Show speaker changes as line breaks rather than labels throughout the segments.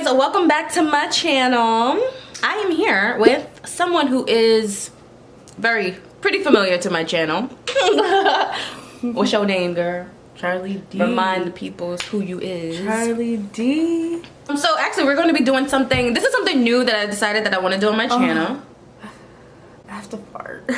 guys, welcome back to my channel. I am here with someone who is pretty familiar to my channel. What's your name, girl?
Charlie D.
Remind the people who you is.
Charlie D.
So actually we're going to be doing something. This is something new that I decided that I want to do on my channel.
I have to fart.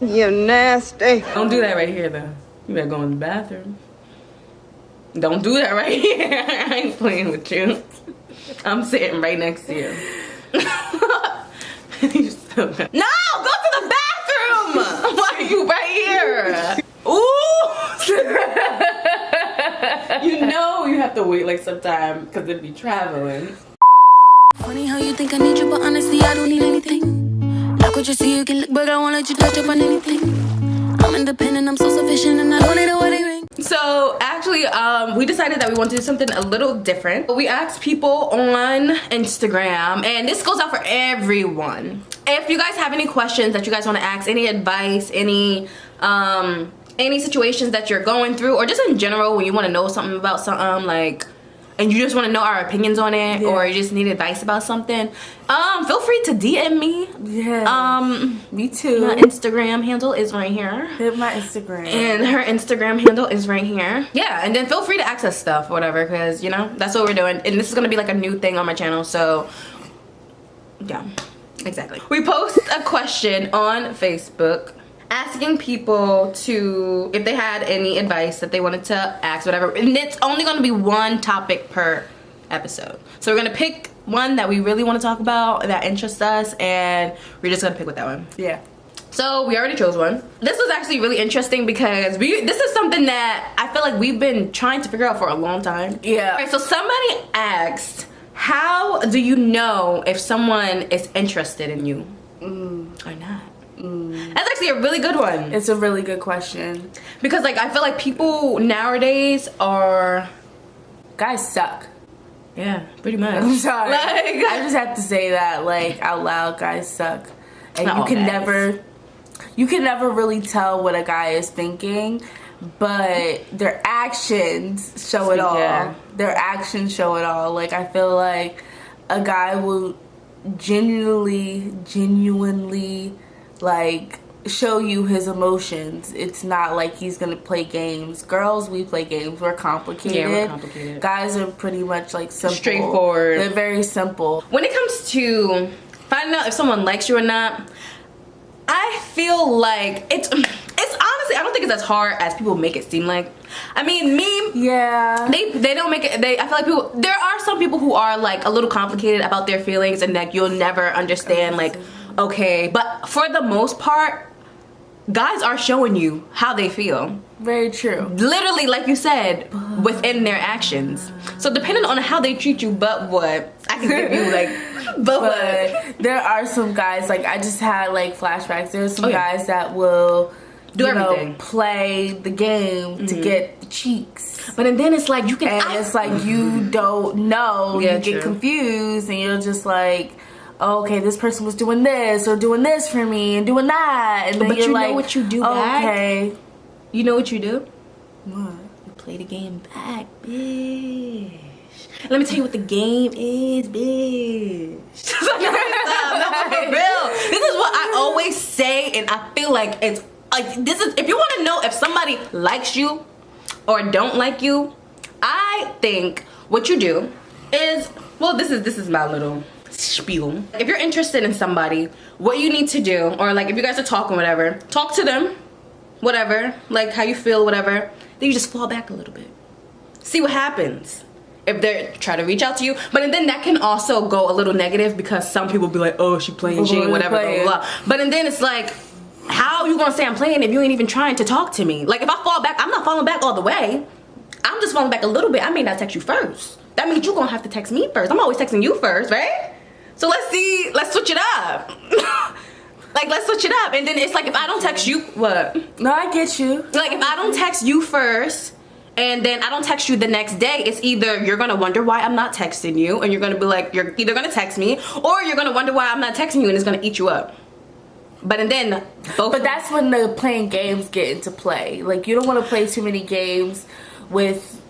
You nasty.
Don't do that right here though. You better go in the bathroom. Don't do that right here. I ain't playing with you. I'm sitting right next to you. You're so bad. No! Go to the bathroom! Why are you right here? Ooh! You know you have to wait like some time because they'd be traveling.
Funny how you think I need you, but honestly I don't need anything. I could just see you can look, but I won't let you touch up on anything. I'm independent, I'm so sufficient, and I don't need a wedding ring.
So actually, we decided that we want to do something a little different. We asked people on Instagram, and this goes out for everyone. If you guys have any questions that you guys want to ask, any advice, any situations that you're going through, or just in general when you want to know something about something, like, and you just want to know our opinions on it, or you just need advice about something, feel free to DM me.
Yeah. Me too.
My Instagram handle is right here.
Hit my Instagram.
And her Instagram handle is right here. Yeah, and then feel free to access stuff, whatever, because, you know, that's what we're doing. And this is going to be like a new thing on my channel, so, yeah, exactly. We post a question on Facebook asking people to, if they had any advice that they wanted to ask, whatever, and it's only going to be one topic per episode. So we're going to pick one that we really want to talk about, that interests us, and we're just going to pick with that one.
Yeah.
So we already chose one. This was actually really interesting because this is something that I feel like we've been trying to figure out for a long time.
Yeah.
Alright, so somebody asked, how do you know if someone is interested in you or not? That's actually a really good one.
It's a really good question.
Because like I feel like people nowadays are,
guys suck.
yeah, pretty much.
I'm sorry.
Like,
I just have to say that like out loud, guys suck. And
Not
you
all
can
guys.
never really tell what a guy is thinking, but their actions show it all.
Yeah.
Their actions show it all. Like I feel like a guy will genuinely like show you his emotions. It's not like he's gonna play games. Girls, we play games. We're complicated.
Yeah, we're complicated.
Guys are pretty much like simple.
Straightforward.
They're very simple.
when it comes to finding out if someone likes you or not, I feel like it's honestly, I don't think it's as hard as people make it seem like. I mean,
Yeah.
they don't make it, I feel like people, there are some people who are like a little complicated about their feelings, and like you'll never understand, like, okay, but for the most part, guys are showing you how they feel.
Very true.
Literally, like you said, within their actions. So depending on how they treat you, but what, I can give you like, but what.
But there are some guys, like I just had like flashbacks. There's some
Oh, yeah.
guys that will
Do
you know,
everything.
play the game to get the cheeks.
But then it's like you can,
And it's like you don't know.
Yeah,
you get
true.
confused and you're just like, oh, okay, this person was doing this or doing this for me and doing that. And then
But
you're
you
like,
know what you do back?
okay.
you know what you do?
What?
You play the game back, bitch. Let me tell you what the game is, bitch. No, for real. This is what I always say, and I feel like it's like, this is, if you want to know if somebody likes you or don't like you, I think what you do is, well, this is my little spiel. If you're interested in somebody, what you need to do, or like if you guys are talking, whatever, talk to them, whatever, like how you feel, whatever, then you just fall back a little bit, see what happens. If they try to reach out to you, but then that can also go a little negative because some people be like, oh, she playing, she ain't whatever, blah, blah, blah. But then it's like, how you gonna say I'm playing if you ain't even trying to talk to me? Like if I fall back, I'm not falling back all the way. I'm just falling back a little bit. I may not text you first. That means you're gonna have to text me first. I'm always texting you first, right? So let's switch it up. Like, let's switch it up. And then it's like, if I don't text you, what?
No, I get you.
Like, if I don't text you first, and then I don't text you the next day, it's either you're gonna wonder why I'm not texting you, and you're gonna be like, you're either gonna text me, or you're gonna wonder why I'm not texting you, and it's gonna eat you up. But and then both.
But that's when the playing games get into play. Like, you don't want to play too many games with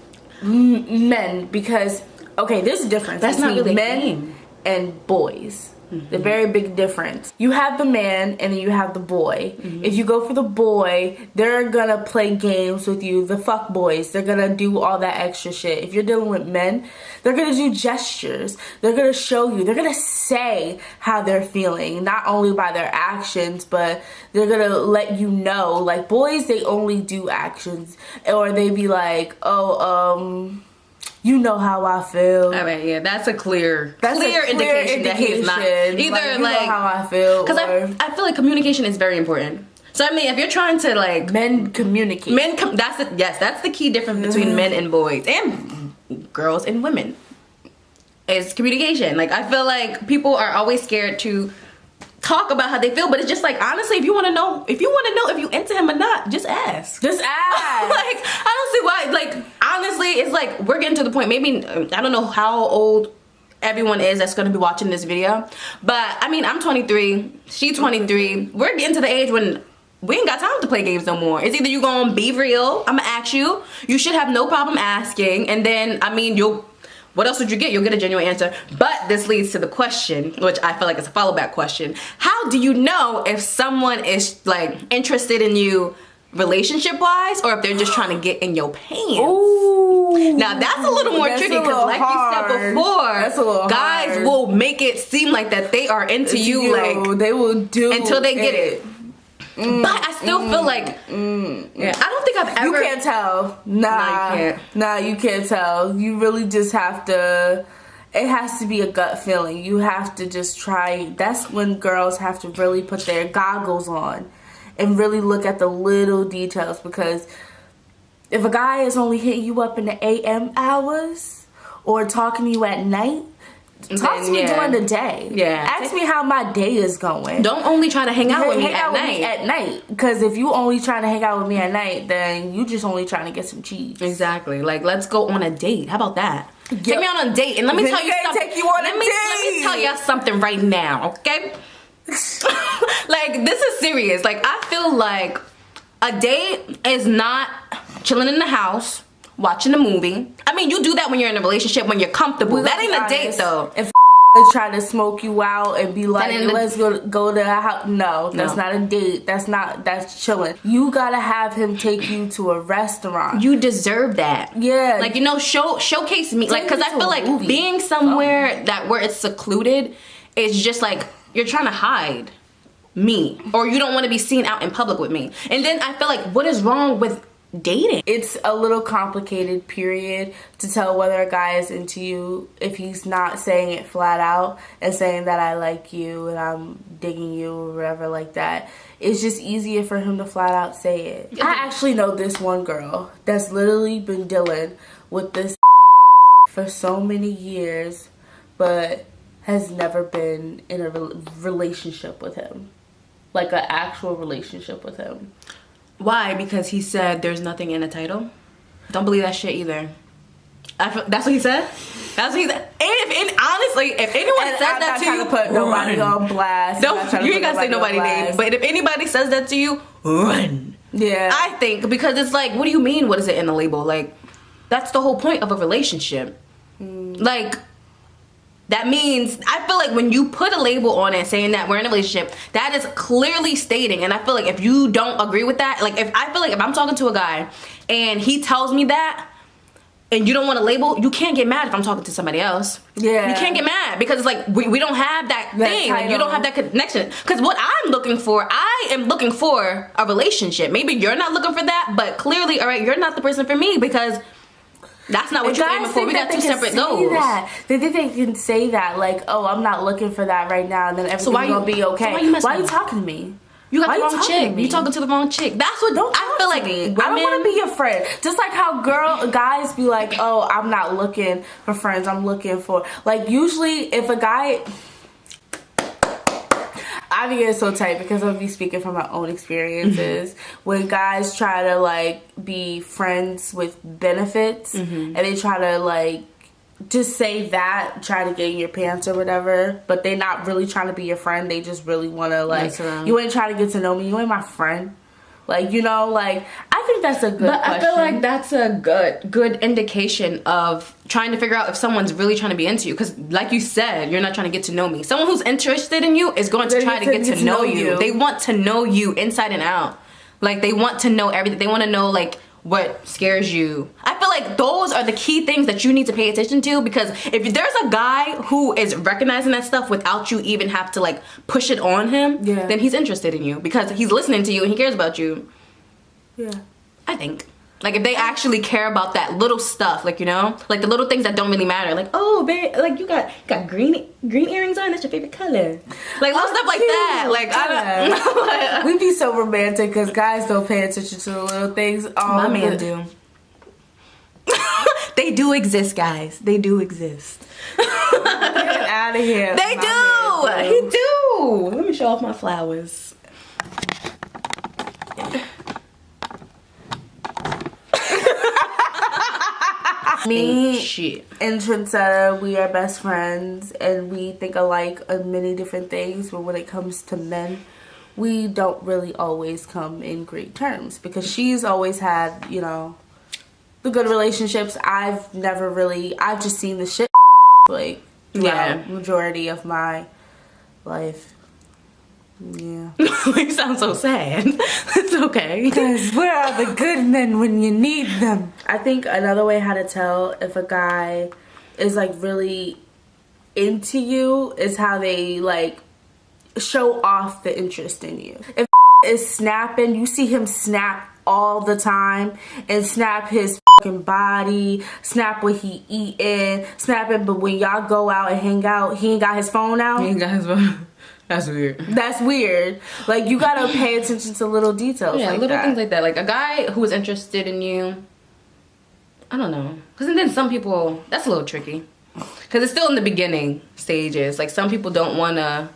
men, because Okay, there's a difference
That's not
between
really a
men
game.
and boys. The very big difference. You have the man and then you have the boy. If you go for the boy, they're gonna play games with you. The fuck boys, they're gonna do all that extra shit. If you're dealing with men, they're gonna do gestures. They're gonna show you. They're gonna say how they're feeling, not only by their actions, but they're gonna let you know. Like boys, they only do actions, or they be like, oh, you know how I feel.
I mean, yeah, that's a clear indication that he's not either
like you know how I feel.
Because I feel like communication is very important. So I mean, if you're trying to like
men communicate,
that's the key difference between men and boys and girls and women. Is communication. Like I feel like people are always scared to talk about how they feel, but it's just like honestly, if you want to know if you into him or not, just ask.
Like
I don't see why. Like honestly, it's like we're getting to the point. Maybe I don't know how old everyone is that's going to be watching this video, but I mean I'm 23, she's 23. We're getting to the age when we ain't got time to play games no more. It's either you gonna be real, I'm gonna ask you. You should have no problem asking, and then I mean what else would you get? You'll get a genuine answer. But this leads to the question, which I feel like is a follow-back question. How do you know if someone is like interested in you relationship-wise, or if they're just trying to get in your pants?
Ooh,
now that's a little more tricky because, like you said before, guys will make it seem like that they are into you, like
they will do
until they get it. But I still feel like yeah, I don't think I've ever.
You can't tell. Nah, you can't tell. You really just have to. It has to be a gut feeling. You have to just try. That's when girls have to really put their goggles on and really look at the little details, because if a guy is only hitting you up in the AM hours or talking to you at night, talk to me during the day.
Yeah.
Ask me how my day is going.
Don't only try to hang out with me at night.
Because if you only trying to hang out with me at night, then you just only trying to get some cheese.
Exactly. Like, let's go on a date. How about that? Take me on a date, and let me tell you something.
Take you on a date.
Let me tell you something right now, okay? Like, this is serious. Like, I feel like a date is not chilling in the house watching a movie. I mean, you do that when you're in a relationship, when you're comfortable. That ain't a date, though.
If try to smoke you out and be like, let's go to a house. No, that's not a date. That's chilling. You gotta have him take you to a restaurant.
You deserve that.
Yeah.
Like, you know, showcase me. Like, because I feel like being somewhere where it's secluded is just like, you're trying to hide me. Or you don't want to be seen out in public with me. And then I feel like, what is wrong with dating?
It's a little complicated, period, to tell whether a guy is into you if he's not saying it flat out and saying that I like you and I'm digging you or whatever like that. It's just easier for him to flat out say it. I actually know this one girl that's literally been dealing with this for so many years, but has never been in a relationship with him. Like an actual relationship with him.
Why? Because he said there's nothing in the title? Don't believe that shit either. That's what he said? That's what he said. And honestly, if anyone says that to you,
put nobody on blast.
You ain't gotta say nobody's name. But if anybody says that to you, run.
Yeah.
I think, because it's like, what do you mean, what is it in the label? Like, that's the whole point of a relationship. Like, that means, I feel like when you put a label on it saying that we're in a relationship, that is clearly stating, and I feel like if you don't agree with that, like if I'm talking to a guy and he tells me that and you don't want to label, you can't get mad if I'm talking to somebody else.
Yeah.
You can't get mad because it's like we don't have that thing. Like, you don't have that connection. Because what I'm looking for, I am looking for a relationship. Maybe you're not looking for that, but clearly, all right, you're not the person for me because that's not what you're aiming for. We got two separate goals.
They think they can say that, like, oh, I'm not looking for that right now, and then everything's gonna be okay. So why are you talking to me?
You got the wrong chick. You talking to the wrong chick. That's what I feel like.
I don't want to be your friend. Just like how guys be like, oh, I'm not looking for friends. I'm looking for, like, usually if a guy. I be getting so tight because I'm be speaking from my own experiences. When guys try to like be friends with benefits and they try to like just say that, try to get in your pants or whatever, but they not really trying to be your friend. They just really want to like, you ain't trying to get to know me. You ain't my friend. Like, you know, like, I think that's a good
But
question.
I feel like that's a good indication of trying to figure out if someone's really trying to be into you. Because like you said, you're not trying to get to know me. Someone who's interested in you is going to try to get to know you. They want to know you inside and out. Like, they want to know everything. They want to know, like, what scares you. I feel like those are the key things that you need to pay attention to, because if there's a guy who is recognizing that stuff without you even have to, like, push it on him, then he's interested in you because he's listening to you and he cares about you.
Yeah.
I think. Like, if they actually care about that little stuff, like, you know, like the little things that don't really matter, like, oh, babe, like, you got green earrings on, that's your favorite color, like little stuff like that. Like, I don't.
We be so romantic because guys don't pay attention to the little things.
My man do. They do exist, guys. They do exist.
Get out of here.
They do. He do. Let me show off my flowers.
Me
Shit.
and Trendsetter, we are best friends and we think alike on many different things, but when it comes to men, we don't really always come in great terms because she's always had, you know, the good relationships. I've just seen the shit like throughout majority of my life. Yeah.
You sound so sad. It's okay.
Because where are the good men when you need them? I think another way how to tell if a guy is like really into you is how they like show off the interest in you. If is snapping, you see him snap all the time and snap his fucking body, snap what he eating, snapping, but when y'all go out and hang out, he ain't got his phone out.
He ain't got his phone. That's weird.
That's weird. Like, you gotta pay attention to little details.
Yeah,
like
little
that.
things like that. Like, a guy who is interested in you, I don't know. Because then some people, that's a little tricky. Because it's still in the beginning stages. Like, some people don't want to,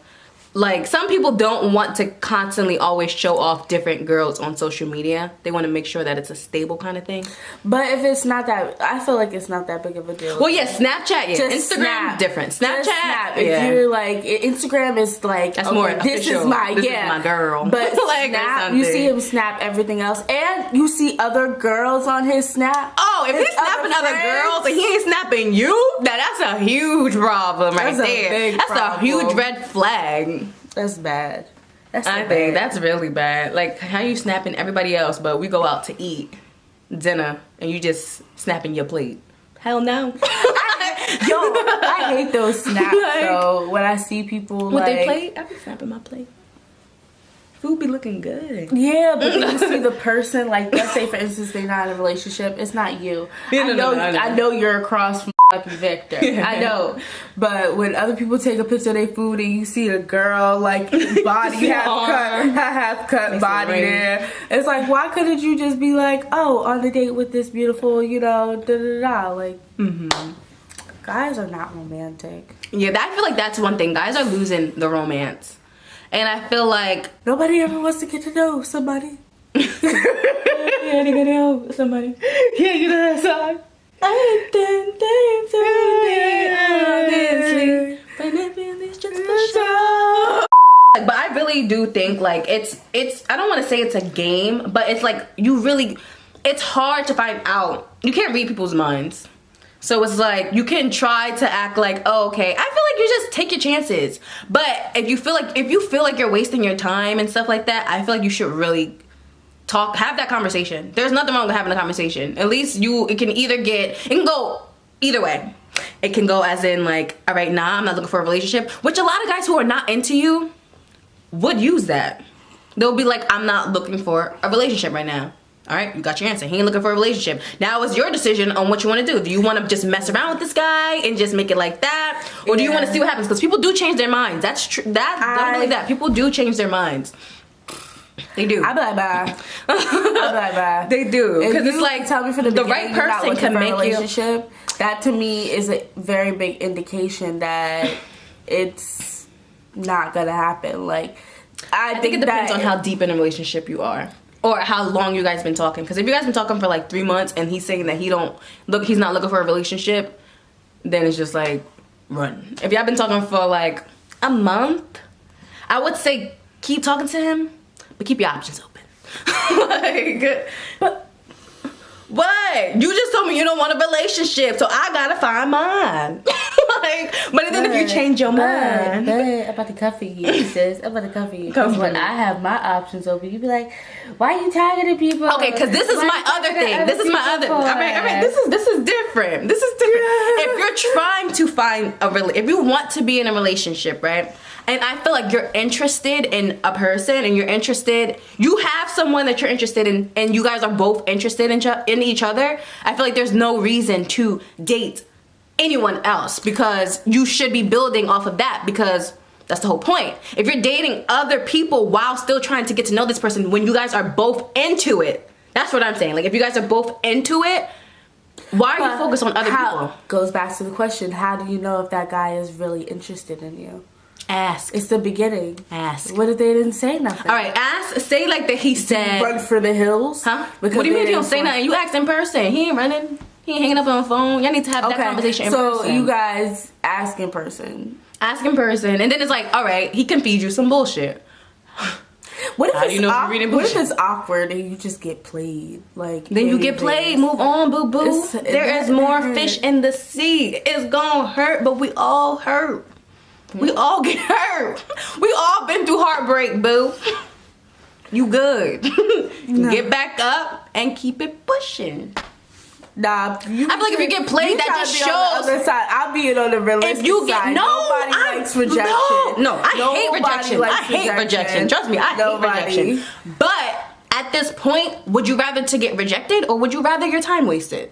like, some people don't want to constantly always show off different girls on social media. They want to make sure that it's a stable kind of thing.
But if it's not that, I feel like it's not that big of a deal.
Well, yeah, Snapchat, yeah.
Just
Instagram,
snap.
different. Snapchat,
Just snap.
yeah.
If you're like, Instagram is like,
That's
okay,
more
this
official.
is my,
This
yeah.
is my girl.
But
Like,
snap, you see him snap everything else. And you see other girls on his snap.
Oh, if he's snapping other girls and he ain't snapping you, that's a huge problem right
That's a
there.
big
That's
problem.
a huge red flag.
That's bad.
I think that's really bad. Like, how you snapping everybody else, but we go out to eat dinner and you just snapping your plate. Hell no.
I hate those snaps though. When I see people
With
like,
their plate, I be snapping my plate. Food be looking good.
yeah, but then you see the person, like, let's say for instance they're not in a relationship, it's not you.
Yeah,
I know you're across from fucking Victor. I know. But when other people take a picture of their food and you see a girl like body half cut body there, it's like, why couldn't you just be like, oh, on the date with this beautiful, you know, da da da, like, guys are not romantic.
Yeah, I feel like that's one thing. Guys are losing the romance. And I feel like
nobody ever wants to get to know somebody.
yeah, they gonna know somebody. Yeah, you know that song. I didn't but it feels just for sure. But I really do think like it's I don't want to say it's a game, but it's like it's hard to find out. You can't read people's minds. So it's like you can try to act like, oh, okay. I feel like you just take your chances. But if you feel like you're wasting your time and stuff like that, I feel like you should really have that conversation. There's nothing wrong with having a conversation. At least it can go either way. It can go as in like, all right, nah, I'm not looking for a relationship, which a lot of guys who are not into you would use that. They'll be like, I'm not looking for a relationship right now. All right, you got your answer. He ain't looking for a relationship. Now it's your decision on what you want to do. Do you want to just mess around with this guy and just make it like that? Or do you want to see what happens? Because people do change their minds. That's true. Don't believe that. People do change their minds. They do.
I be like, bye. I be like, bye.
They do. Because it's like,
tell me from the
right person can make
relationship. That to me is a very big indication that it's not gonna happen. Like,
I think it depends on how deep in a relationship you are. Or how long you guys been talking. Because if you guys been talking for like 3 months and he's saying that he's not looking for a relationship, then it's just like, run. If y'all been talking for like a month, I would say keep talking to him, but keep your options open. Like, what? You just told me you don't want a relationship, so I gotta find mine. Like, but then if you change your mind,
but I'm about to cover you, sis. I'm about to cover you. Because when I have my options open, you be like, why are you targeting people?
okay, because this is my other thing. This is my other. All right. This is different. This is different. If you're trying to find if you want to be in a relationship, right? And I feel like you're interested in a person, and you have someone that you're interested in, and you guys are both interested in each other. I feel like there's no reason to date anyone else, because you should be building off of that, because that's the whole point. If you're dating other people while still trying to get to know this person, when you guys are both into it, that's what I'm saying. Like, if you guys are both into it, why are you focused on other people?
Goes back to the question, how do you know if that guy is really interested in you?
Ask.
It's the beginning.
Ask.
What if they didn't say nothing?
All right, ask. Say like that he said.
Run for the hills?
Huh?
Because
what do you mean if you don't say nothing? You asked in person. He ain't running. He ain't hanging up on the phone. Y'all need to have that conversation in person.
So you guys ask in person.
Ask in person. And then it's like, all right, he can feed you some bullshit.
What if
How do you know if you're reading
what if
bullshit?
it's awkward and you just get played? Like,
Then you get played. Move on, boo boo.
It's-
There is more fish in the sea. It's gonna hurt, but we all hurt. We all get hurt. We all been through heartbreak, boo. You good.
No.
Get back up and keep it pushing.
Nah,
I feel like if you get played, that just shows.
On the other side. I'm being on the realistic
If you get
side. Nobody likes rejection.
No, I hate rejection. I hate rejection. Trust me, I hate rejection. But at this point, would you rather to get rejected, or would you rather your time wasted?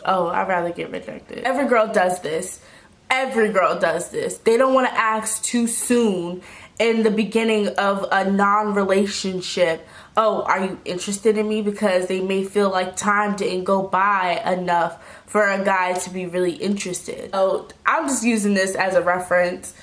Oh, I'd rather get rejected. Every girl does this. Every girl does this. They don't want to ask too soon in the beginning of a non-relationship. Oh, are you interested in me? Because they may feel like time didn't go by enough for a guy to be really interested. So I'm just using this as a reference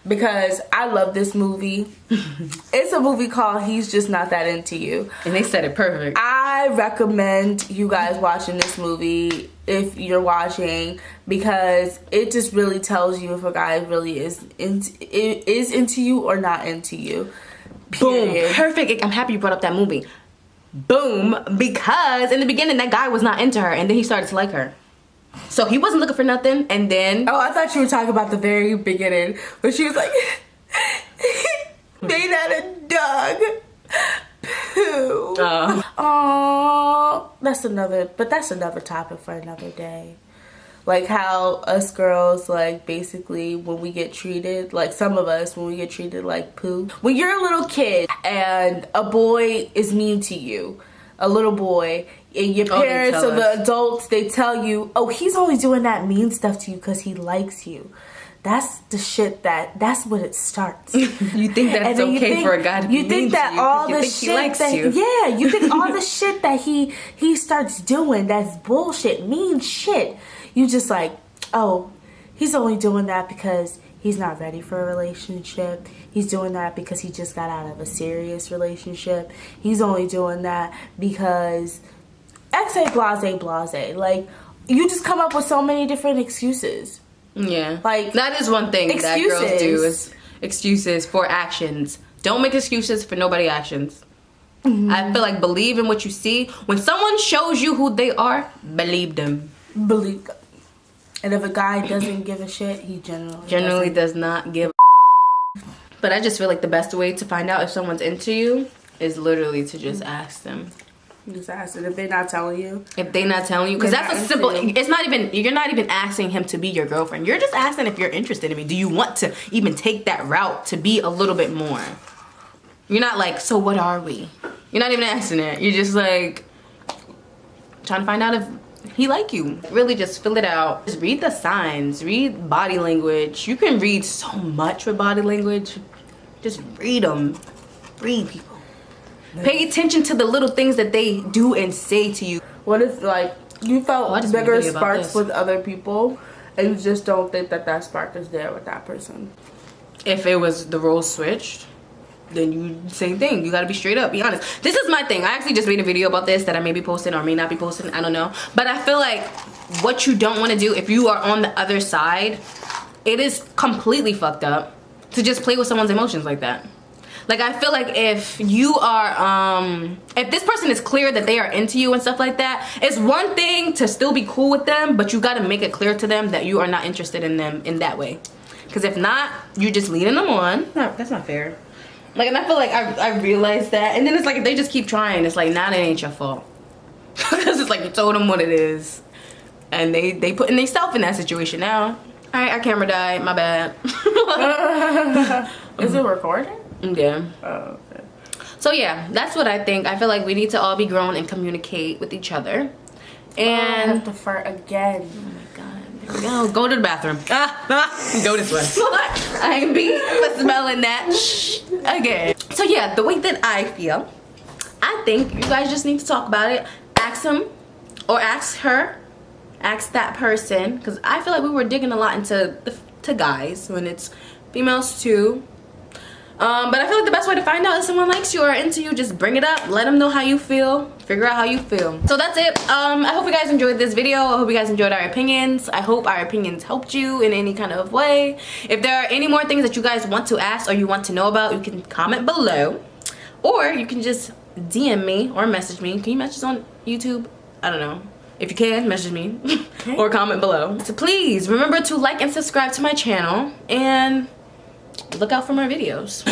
because I love this movie. It's a movie called He's Just Not That Into You.
And they said it perfect.
I recommend you guys watching this movie if you're watching, because it just really tells you if a guy really is into you or not into you. Period.
Boom. Perfect. I'm happy you brought up that movie. Boom. Because in the beginning, that guy was not into her, and then he started to like her. So he wasn't looking for nothing, and then...
Oh, I thought you were talking about the very beginning, but she was like, they not a dog. Poo. Oh, that's another topic for another day. Like how us girls, like, basically when we get treated, like some of us, when we get treated like poo. When you're a little kid and a boy is mean to you, a little boy, and your parents or the adults, they tell you, oh, he's only doing that mean stuff to you because he likes you. That's the shit that's what it starts.
You think that's okay for a guy to be mean to you? You think all the shit that
you think all the shit that he starts doing, that's bullshit, mean shit. You just like, oh, he's only doing that because he's not ready for a relationship. He's doing that because he just got out of a serious relationship. He's only doing that because X blase. Like, you just come up with so many different excuses.
Yeah.
Like,
that is one thing that girls do, is excuses for actions. Don't make excuses for nobody actions. Mm-hmm. I feel like believe in what you see. When someone shows you who they are, believe them.
Believe them. And if a guy doesn't give a shit, he generally
does not give a But I just feel like the best way to find out if someone's into you is literally to just ask them.
Just ask it. If they're not telling you.
If they're not telling you. Because that's a simple... It's not even... You're not even asking him to be your girlfriend. You're just asking if you're interested in me. Do you want to even take that route to be a little bit more? You're not like, so what are we? You're not even asking it. You're just like... trying to find out if he like you. Really just fill it out. Just read the signs. Read body language. You can read so much with body language. Just read them. Read people. Pay attention to the little things that they do and say to you.
What if, like, you felt bigger sparks with other people and you just don't think that spark is there with that person?
If it was the roles switched, then you, same thing. You gotta be straight up, be honest. This is my thing. I actually just made a video about this that I may be posting or may not be posting. I don't know. But I feel like what you don't want to do if you are on the other side, it is completely fucked up to just play with someone's emotions like that. Like, I feel like if you are, if this person is clear that they are into you and stuff like that, it's one thing to still be cool with them, but you gotta make it clear to them that you are not interested in them in that way. Because if not, you're just leading them on. No, that's not fair. Like, and I feel like I realized that. And then it's like, if they just keep trying, it's like, nah, that ain't your fault. Because it's like, you told them what it is. And they putting themselves in that situation now. All right, our camera died, my bad.
Is it recording?
Yeah.
Oh, okay.
So yeah, that's what I think. I feel like we need to all be grown and communicate with each other. And
I have to fart again.
oh my god, there we go. Go to the bathroom. Go this way. I ain't be for smelling that again. So yeah, the way that I feel, I think you guys just need to talk about it. Ask him or ask her, ask that person, because I feel like we were digging a lot into to guys when it's females too. But I feel like the best way to find out if someone likes you or into you, just bring it up, let them know how you feel, figure out how you feel. So that's it. I hope you guys enjoyed this video. I hope you guys enjoyed our opinions. I hope our opinions helped you in any kind of way. If there are any more things that you guys want to ask or you want to know about, you can comment below, or you can just DM me or message me. Can you message on YouTube? I don't know. If you can, message me or comment below. So please remember to like and subscribe to my channel and look out for more videos.